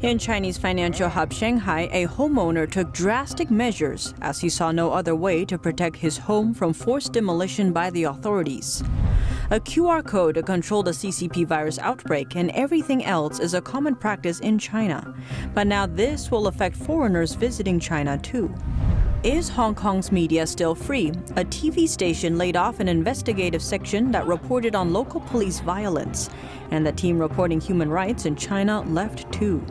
In Chinese financial hub Shanghai, a homeowner took drastic measures as he saw no other way to protect his home from forced demolition by the authorities. A QR code to control the CCP virus outbreak and everything else is a common practice in China. But now this will affect foreigners visiting China too. Is Hong Kong's media still free? A TV station laid off an investigative section that reported on local police violence, and the team reporting human rights in China left too.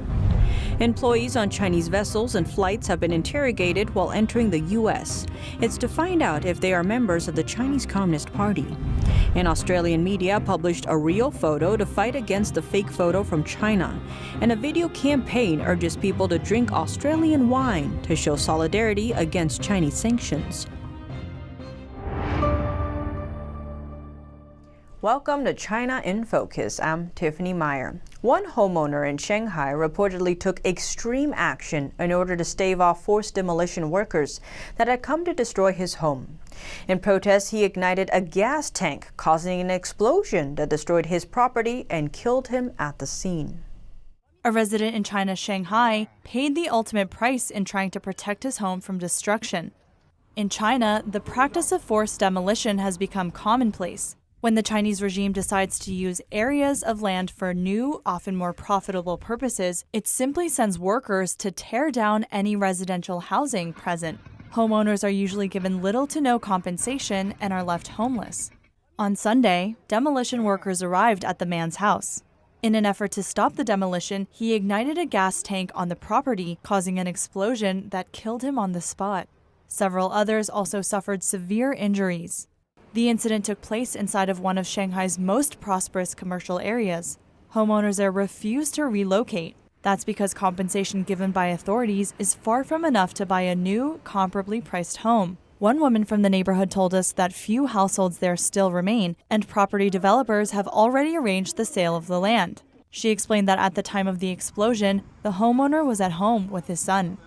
Employees on Chinese vessels and flights have been interrogated while entering the U.S. It's to find out if they are members of the Chinese Communist Party. And Australian media published a real photo to fight against the fake photo from China. And a video campaign urges people to drink Australian wine to show solidarity against Chinese sanctions. Welcome to China in Focus. I'm Tiffany Meyer. One homeowner in Shanghai reportedly took extreme action in order to stave off forced demolition workers that had come to destroy his home. In protest, he ignited a gas tank, causing an explosion that destroyed his property and killed him at the scene. A resident in China's Shanghai paid the ultimate price in trying to protect his home from destruction. In China, the practice of forced demolition has become commonplace. When the Chinese regime decides to use areas of land for new, often more profitable purposes, it simply sends workers to tear down any residential housing present. Homeowners are usually given little to no compensation and are left homeless. On Sunday, demolition workers arrived at the man's house. In an effort to stop the demolition, he ignited a gas tank on the property, causing an explosion that killed him on the spot. Several others also suffered severe injuries. The incident took place inside of one of Shanghai's most prosperous commercial areas. Homeowners there refuse to relocate. That's because compensation given by authorities is far from enough to buy a new, comparably priced home. One woman from the neighborhood told us that few households there still remain, and property developers have already arranged the sale of the land. She explained that at the time of the explosion, the homeowner was at home with his son.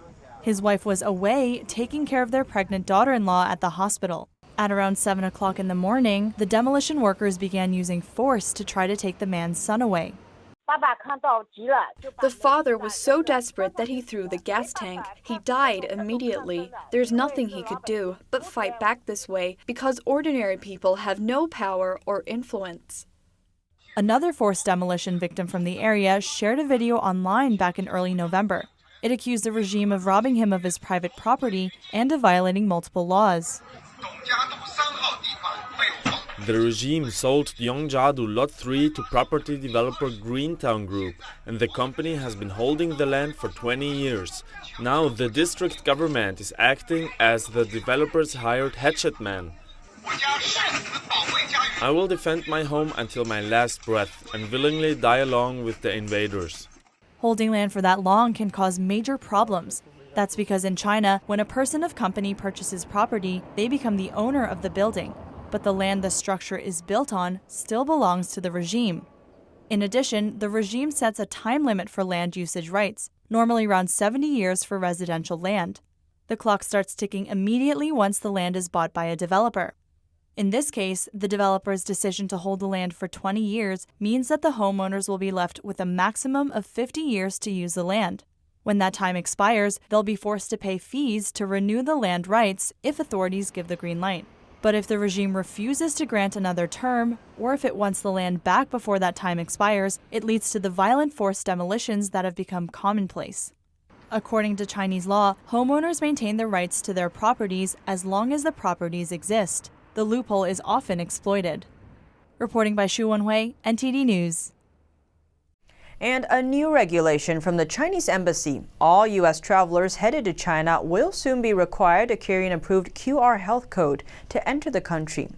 His wife was away taking care of their pregnant daughter-in-law at the hospital. At around 7 o'clock in the morning, the demolition workers began using force to try to take the man's son away. The father was so desperate that he threw the gas tank. He died immediately. There's nothing he could do but fight back this way because ordinary people have no power or influence. Another forced demolition victim from the area shared a video online back in early November. It accused the regime of robbing him of his private property and of violating multiple laws. The regime sold Yongjiadu Lot 3 to property developer Greentown Group, and the company has been holding the land for 20 years. Now the district government is acting as the developer's hired hatchet man. I will defend my home until my last breath and willingly die along with the invaders. Holding land for that long can cause major problems. That's because in China, when a person of company purchases property, they become the owner of the building. But the land the structure is built on still belongs to the regime. In addition, the regime sets a time limit for land usage rights, normally around 70 years for residential land. The clock starts ticking immediately once the land is bought by a developer. In this case, the developer's decision to hold the land for 20 years means that the homeowners will be left with a maximum of 50 years to use the land. When that time expires, they'll be forced to pay fees to renew the land rights if authorities give the green light. But if the regime refuses to grant another term, or if it wants the land back before that time expires, it leads to the violent forced demolitions that have become commonplace. According to Chinese law, homeowners maintain their rights to their properties as long as the properties exist. The loophole is often exploited. Reporting by Xu Wenhui, NTD News. And a new regulation from the Chinese embassy. All U.S. travelers headed to China will soon be required to carry an approved QR health code to enter the country.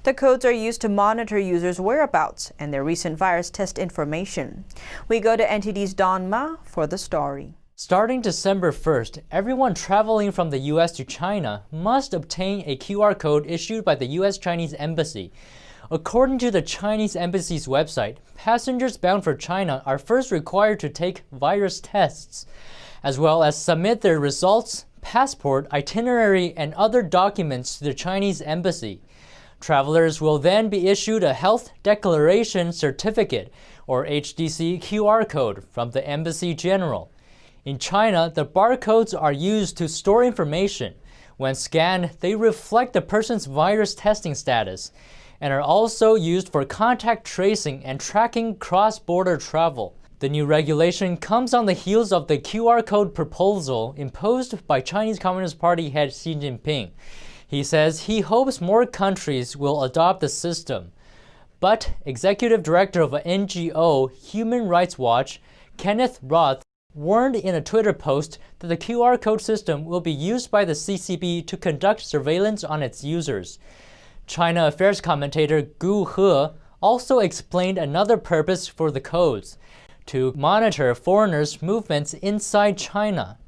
The codes are used to monitor users' whereabouts and their recent virus test information. We go to NTD's Don Ma for the story. Starting December 1st, everyone traveling from the U.S. to China must obtain a QR code issued by the U.S.-Chinese embassy. According to the Chinese embassy's website, passengers bound for China are first required to take virus tests, as well as submit their results, passport, itinerary, and other documents to the Chinese embassy. Travelers will then be issued a health declaration certificate, or HDC QR code from the Embassy General. In China, the barcodes are used to store information. When scanned, they reflect the person's virus testing status and are also used for contact tracing and tracking cross-border travel. The new regulation comes on the heels of the QR code proposal imposed by Chinese Communist Party head Xi Jinping. He says he hopes more countries will adopt the system. But Executive Director of an NGO, Human Rights Watch, Kenneth Roth, warned in a Twitter post that the QR code system will be used by the CCP to conduct surveillance on its users. China affairs commentator Gu He also explained another purpose for the codes: to monitor foreigners' movements inside China.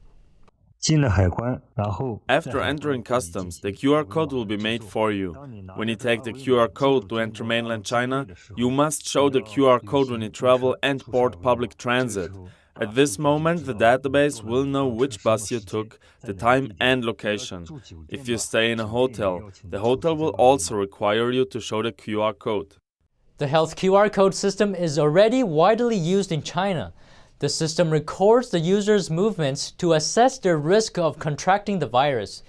After entering customs, the QR code will be made for you. When you take the QR code to enter mainland China, you must show the QR code when you travel and board public transit. At this moment, the database will know which bus you took, the time and location. If you stay in a hotel, the hotel will also require you to show the QR code. The health QR code system is already widely used in China. The system records the user's movements to assess their risk of contracting the virus.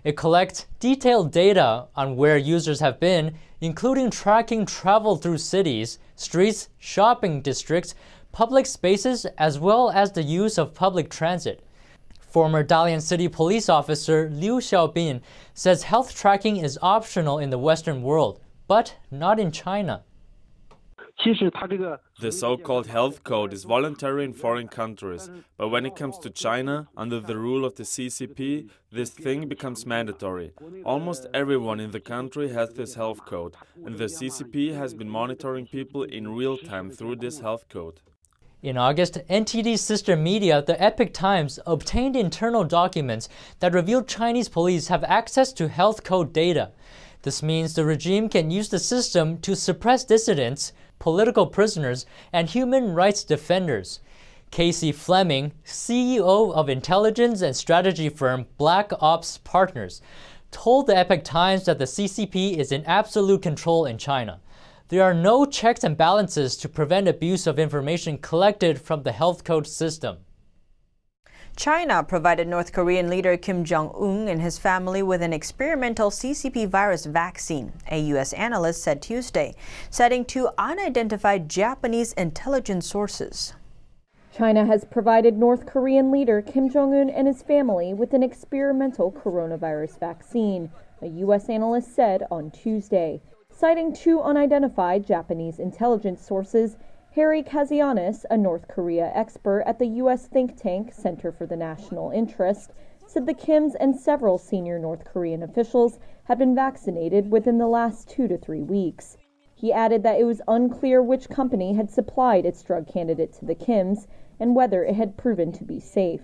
It collects detailed data on where users have been, including tracking travel through cities, streets, shopping districts, public spaces, as well as the use of public transit. Former Dalian City police officer Liu Xiaobin says health tracking is optional in the Western world, but not in China. The so-called health code is voluntary in foreign countries, but when it comes to China, under the rule of the CCP, this thing becomes mandatory. Almost everyone in the country has this health code, and the CCP has been monitoring people in real time through this health code. In August, NTD's sister media, the Epoch Times, obtained internal documents that revealed Chinese police have access to health code data. This means the regime can use the system to suppress dissidents, political prisoners, and human rights defenders. Casey Fleming, CEO of intelligence and strategy firm Black Ops Partners, told the Epoch Times that the CCP is in absolute control in China. There are no checks and balances to prevent abuse of information collected from the health code system. China provided North Korean leader Kim Jong-un and his family with an experimental CCP virus vaccine, a U.S. analyst said Tuesday, citing two unidentified Japanese intelligence sources. China has provided North Korean leader Kim Jong-un and his family with an experimental coronavirus vaccine, a U.S. analyst said on Tuesday. Citing two unidentified Japanese intelligence sources, Harry Kazianis, a North Korea expert at the U.S. think tank Center for the National Interest, said the Kims and several senior North Korean officials had been vaccinated within the last 2 to 3 weeks. He added that it was unclear which company had supplied its drug candidate to the Kims and whether it had proven to be safe.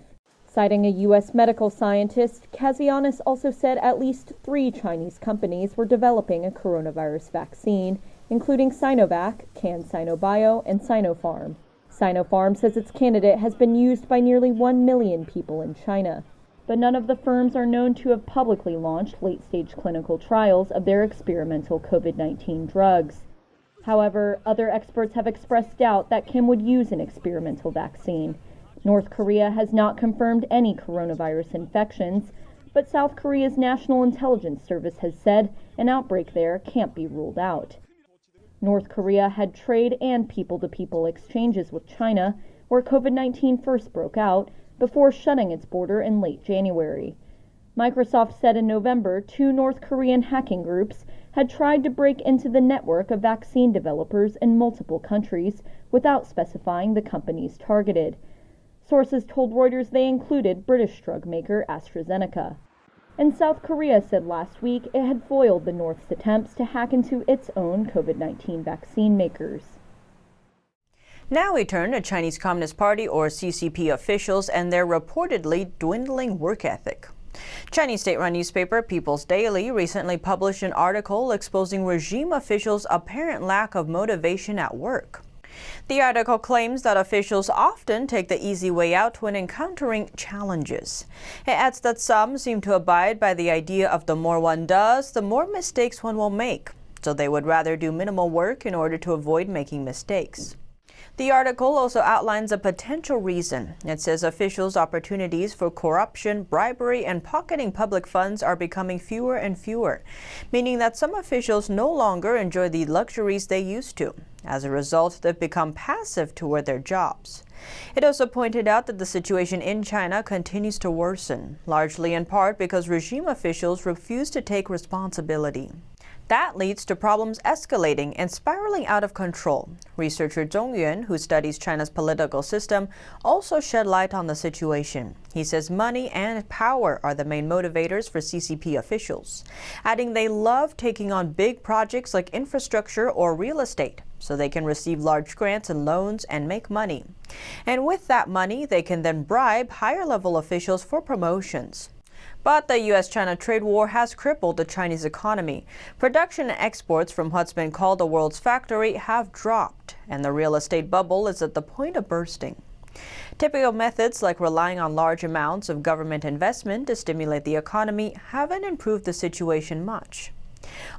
Citing a U.S. medical scientist, Kazianis also said at least 3 Chinese companies were developing a coronavirus vaccine, including Sinovac, CanSinoBio, and Sinopharm. Sinopharm says its candidate has been used by nearly 1 million people in China, but none of the firms are known to have publicly launched late-stage clinical trials of their experimental COVID-19 drugs. However, other experts have expressed doubt that Kim would use an experimental vaccine. North Korea has not confirmed any coronavirus infections, but South Korea's National Intelligence Service has said an outbreak there can't be ruled out. North Korea had trade and people-to-people exchanges with China, where COVID-19 first broke out, before shutting its border in late January. Microsoft said in November 2 North Korean hacking groups had tried to break into the network of vaccine developers in multiple countries without specifying the companies targeted. Sources told Reuters they included British drug maker AstraZeneca. And South Korea said last week it had foiled the North's attempts to hack into its own COVID-19 vaccine makers. Now we turn to Chinese Communist Party or CCP officials and their reportedly dwindling work ethic. Chinese state-run newspaper People's Daily recently published an article exposing regime officials' apparent lack of motivation at work. The article claims that officials often take the easy way out when encountering challenges. It adds that some seem to abide by the idea of the more one does, the more mistakes one will make. So they would rather do minimal work in order to avoid making mistakes. The article also outlines a potential reason. It says officials' opportunities for corruption, bribery, and pocketing public funds are becoming fewer and fewer, meaning that some officials no longer enjoy the luxuries they used to. As a result, they've become passive toward their jobs. It also pointed out that the situation in China continues to worsen, largely in part because regime officials refuse to take responsibility. That leads to problems escalating and spiraling out of control. Researcher Zhong Yuan, who studies China's political system, also shed light on the situation. He says money and power are the main motivators for CCP officials, adding they love taking on big projects like infrastructure or real estate, so they can receive large grants and loans and make money. And with that money, they can then bribe higher-level officials for promotions. But the U.S.-China trade war has crippled the Chinese economy. Production and exports from what's been called the world's factory have dropped, and the real estate bubble is at the point of bursting. Typical methods like relying on large amounts of government investment to stimulate the economy haven't improved the situation much.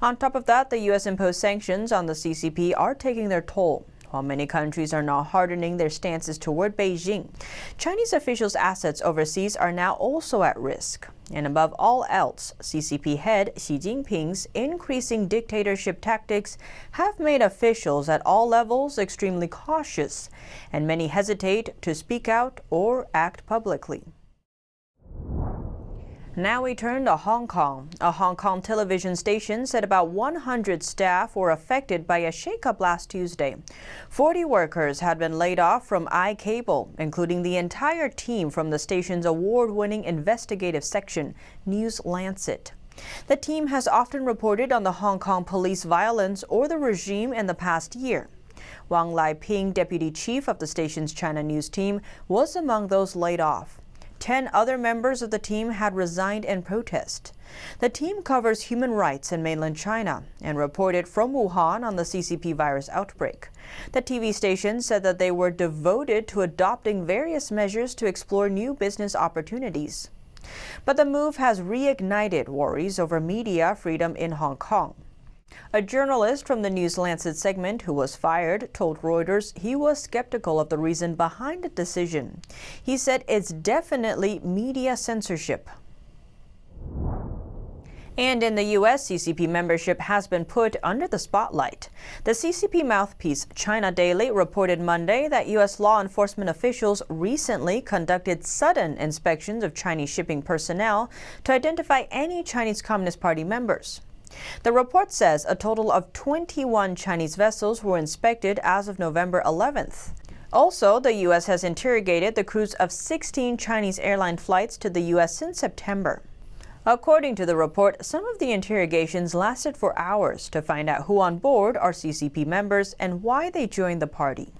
On top of that, the U.S. imposed sanctions on the CCP are taking their toll. While many countries are now hardening their stances toward Beijing, Chinese officials' assets overseas are now also at risk. And above all else, CCP head Xi Jinping's increasing dictatorship tactics have made officials at all levels extremely cautious, and many hesitate to speak out or act publicly. Now we turn to Hong Kong. A Hong Kong television station said about 100 staff were affected by a shakeup last Tuesday. 40 workers had been laid off from iCable, including the entire team from the station's award-winning investigative section, News Lancet. The team has often reported on the Hong Kong police violence or the regime in the past year. Wang Lai-ping, deputy chief of the station's China News team, was among those laid off. 10 other members of the team had resigned in protest. The team covers human rights in mainland China and reported from Wuhan on the CCP virus outbreak. The TV station said that they were devoted to adopting various measures to explore new business opportunities. But the move has reignited worries over media freedom in Hong Kong. A journalist from the News Lancet segment who was fired told Reuters he was skeptical of the reason behind the decision. He said it's definitely media censorship. And in the U.S., CCP membership has been put under the spotlight. The CCP mouthpiece China Daily reported Monday that U.S. law enforcement officials recently conducted sudden inspections of Chinese shipping personnel to identify any Chinese Communist Party members. The report says a total of 21 Chinese vessels were inspected as of November 11th. Also, the U.S. has interrogated the crews of 16 Chinese airline flights to the U.S. since September. According to the report, some of the interrogations lasted for hours to find out who on board are CCP members and why they joined the party.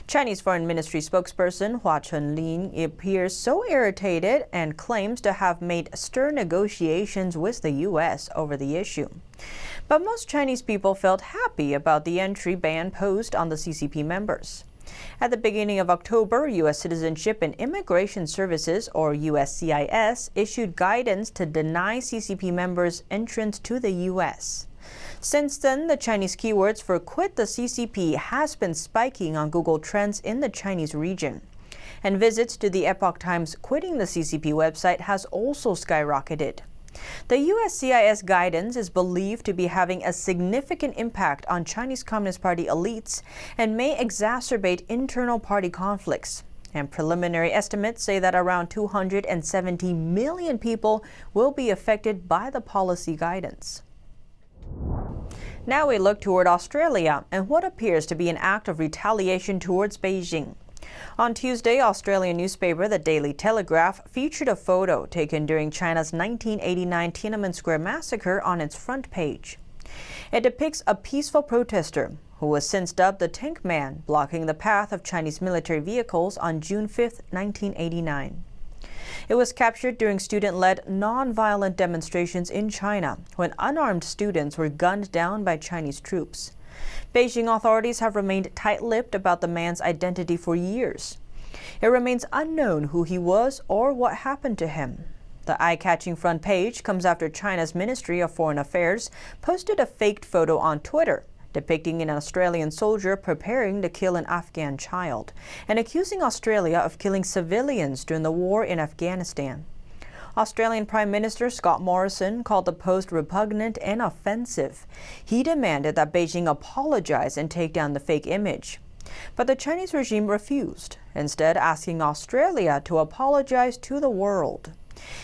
Chinese Foreign Ministry spokesperson Hua Chunlin appears so irritated and claims to have made stern negotiations with the U.S. over the issue. But most Chinese people felt happy about the entry ban posed on the CCP members. At the beginning of October, U.S. Citizenship and Immigration Services, or USCIS, issued guidance to deny CCP members entrance to the U.S. Since then, the Chinese keywords for quit the CCP has been spiking on Google Trends in the Chinese region. And visits to the Epoch Times quitting the CCP website has also skyrocketed. The USCIS guidance is believed to be having a significant impact on Chinese Communist Party elites and may exacerbate internal party conflicts. And preliminary estimates say that around 270 million people will be affected by the policy guidance. Now we look toward Australia and what appears to be an act of retaliation towards Beijing. On Tuesday, Australian newspaper The Daily Telegraph featured a photo taken during China's 1989 Tiananmen Square massacre on its front page. It depicts a peaceful protester who was since dubbed the Tank Man, blocking the path of Chinese military vehicles on June 5, 1989. It was captured during student-led non-violent demonstrations in China when unarmed students were gunned down by Chinese troops. Beijing authorities have remained tight-lipped about the man's identity for years. It remains unknown who he was or what happened to him. The eye-catching front page comes after China's Ministry of Foreign Affairs posted a faked photo on Twitter, depicting an Australian soldier preparing to kill an Afghan child, and accusing Australia of killing civilians during the war in Afghanistan. Australian Prime Minister Scott Morrison called the post repugnant and offensive. He demanded that Beijing apologize and take down the fake image. But the Chinese regime refused, instead asking Australia to apologize to the world.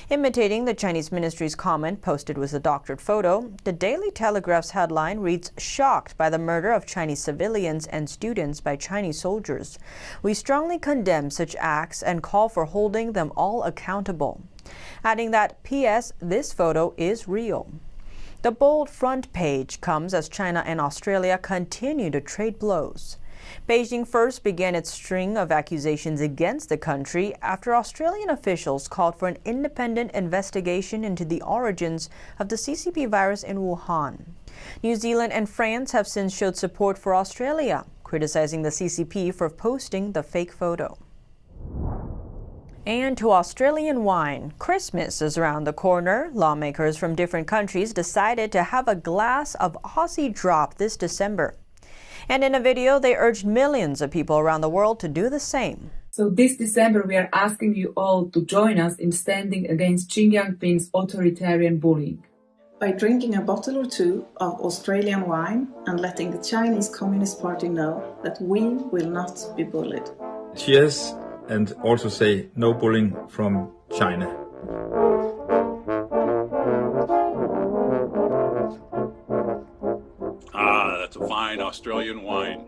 Imitating the Chinese ministry's comment posted with a doctored photo, the Daily Telegraph's headline reads, "Shocked by the murder of Chinese civilians and students by Chinese soldiers. We strongly condemn such acts and call for holding them all accountable." Adding that, P.S. this photo is real. The bold front page comes as China and Australia continue to trade blows. Beijing first began its string of accusations against the country after Australian officials called for an independent investigation into the origins of the CCP virus in Wuhan. New Zealand and France have since showed support for Australia, criticizing the CCP for posting the fake photo. And to Australian wine. Christmas is around the corner. Lawmakers from different countries decided to have a glass of Aussie drop this December. And in a video, they urged millions of people around the world to do the same. So this December, we are asking you all to join us in standing against Xi Jinping's authoritarian bullying. By drinking a bottle or two of Australian wine and letting the Chinese Communist Party know that we will not be bullied. Cheers, and also say no bullying from China. That's a fine Australian wine.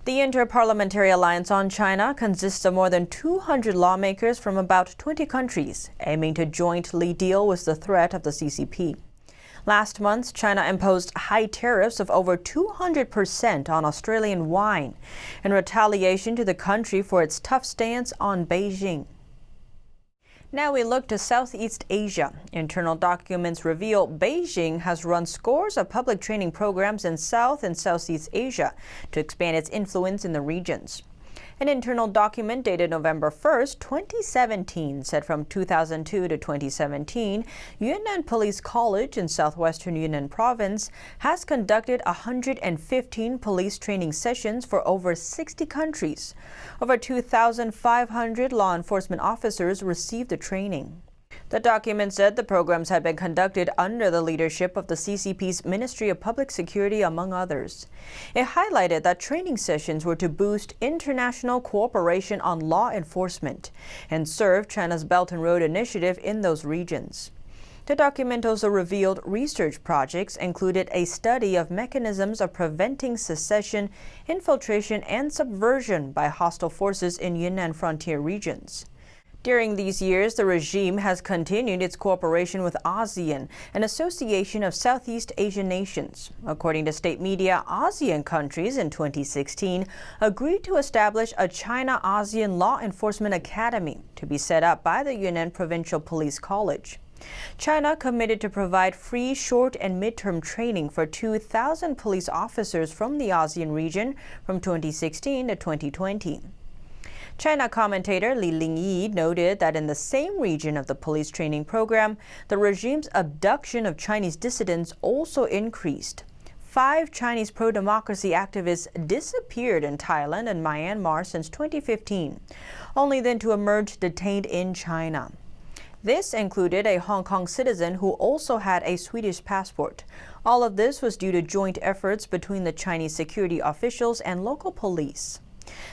The Inter-Parliamentary Alliance on China consists of more than 200 lawmakers from about 20 countries, aiming to jointly deal with the threat of the CCP. Last month, China imposed high tariffs of over 200% on Australian wine in retaliation to the country for its tough stance on Beijing. Now we look to Southeast Asia. Internal documents reveal Beijing has run scores of public training programs in South and Southeast Asia to expand its influence in the regions. An internal document dated November 1st, 2017 said from 2002 to 2017, Yunnan Police College in southwestern Yunnan province has conducted 115 police training sessions for over 60 countries. Over 2,500 law enforcement officers received the training. The document said the programs had been conducted under the leadership of the CCP's Ministry of Public Security, among others. It highlighted that training sessions were to boost international cooperation on law enforcement and serve China's Belt and Road Initiative in those regions. The document also revealed research projects included a study of mechanisms of preventing secession, infiltration, and subversion by hostile forces in Yunnan frontier regions. During these years, the regime has continued its cooperation with ASEAN, an association of Southeast Asian nations. According to state media, ASEAN countries in 2016 agreed to establish a China-ASEAN Law Enforcement Academy to be set up by the Yunnan Provincial Police College. China committed to provide free short and midterm training for 2,000 police officers from the ASEAN region from 2016 to 2020. China commentator Li Lingyi noted that in the same region of the police training program, the regime's abduction of Chinese dissidents also increased. 5 Chinese pro-democracy activists disappeared in Thailand and Myanmar since 2015, only then to emerge detained in China. This included a Hong Kong citizen who also had a Swedish passport. All of this was due to joint efforts between the Chinese security officials and local police.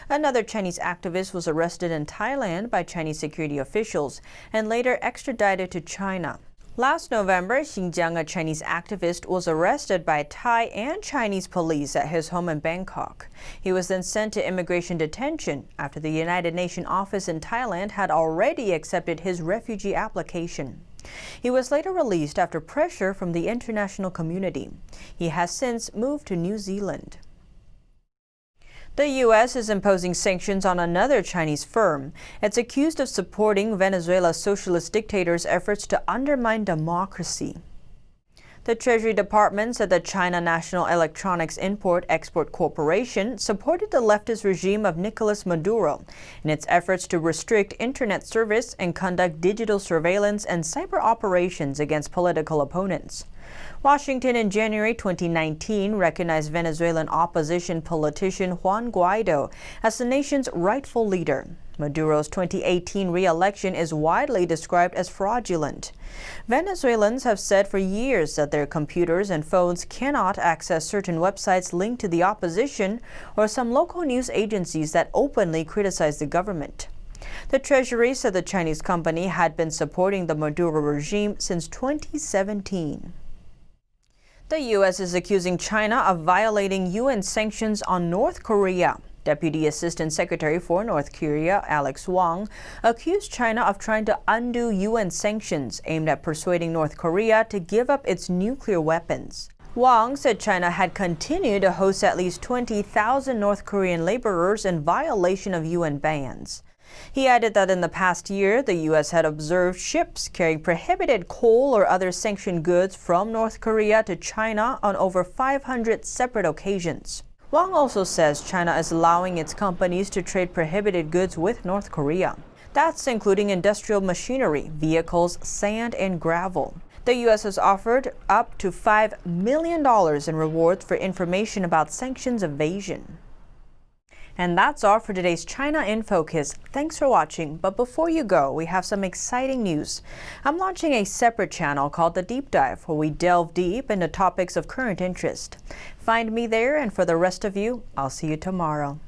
Another Chinese activist was arrested in Thailand by Chinese security officials and later extradited to China. Last November, Xinjiang, a Chinese activist, was arrested by Thai and Chinese police at his home in Bangkok. He was then sent to immigration detention after the United Nations office in Thailand had already accepted his refugee application. He was later released after pressure from the international community. He has since moved to New Zealand. The U.S. is imposing sanctions on another Chinese firm. It's accused of supporting Venezuela's socialist dictator's efforts to undermine democracy. The Treasury Department said the China National Electronics Import-Export Corporation supported the leftist regime of Nicolas Maduro in its efforts to restrict internet service and conduct digital surveillance and cyber operations against political opponents. Washington in January 2019 recognized Venezuelan opposition politician Juan Guaido as the nation's rightful leader. Maduro's 2018 re-election is widely described as fraudulent. Venezuelans have said for years that their computers and phones cannot access certain websites linked to the opposition or some local news agencies that openly criticize the government. The Treasury said the Chinese company had been supporting the Maduro regime since 2017. The U.S. is accusing China of violating UN sanctions on North Korea. Deputy Assistant Secretary for North Korea, Alex Wong, accused China of trying to undo UN sanctions aimed at persuading North Korea to give up its nuclear weapons. Wong said China had continued to host at least 20,000 North Korean laborers in violation of UN bans. He added that in the past year, the U.S. had observed ships carrying prohibited coal or other sanctioned goods from North Korea to China on over 500 separate occasions. Wong also says China is allowing its companies to trade prohibited goods with North Korea. That's including industrial machinery, vehicles, sand, and gravel. The U.S. has offered up to $5 million in rewards for information about sanctions evasion. And that's all for today's China in Focus. Thanks for watching. But before you go, we have some exciting news. I'm launching a separate channel called The Deep Dive, where we delve deep into topics of current interest. Find me there, and for the rest of you, I'll see you tomorrow.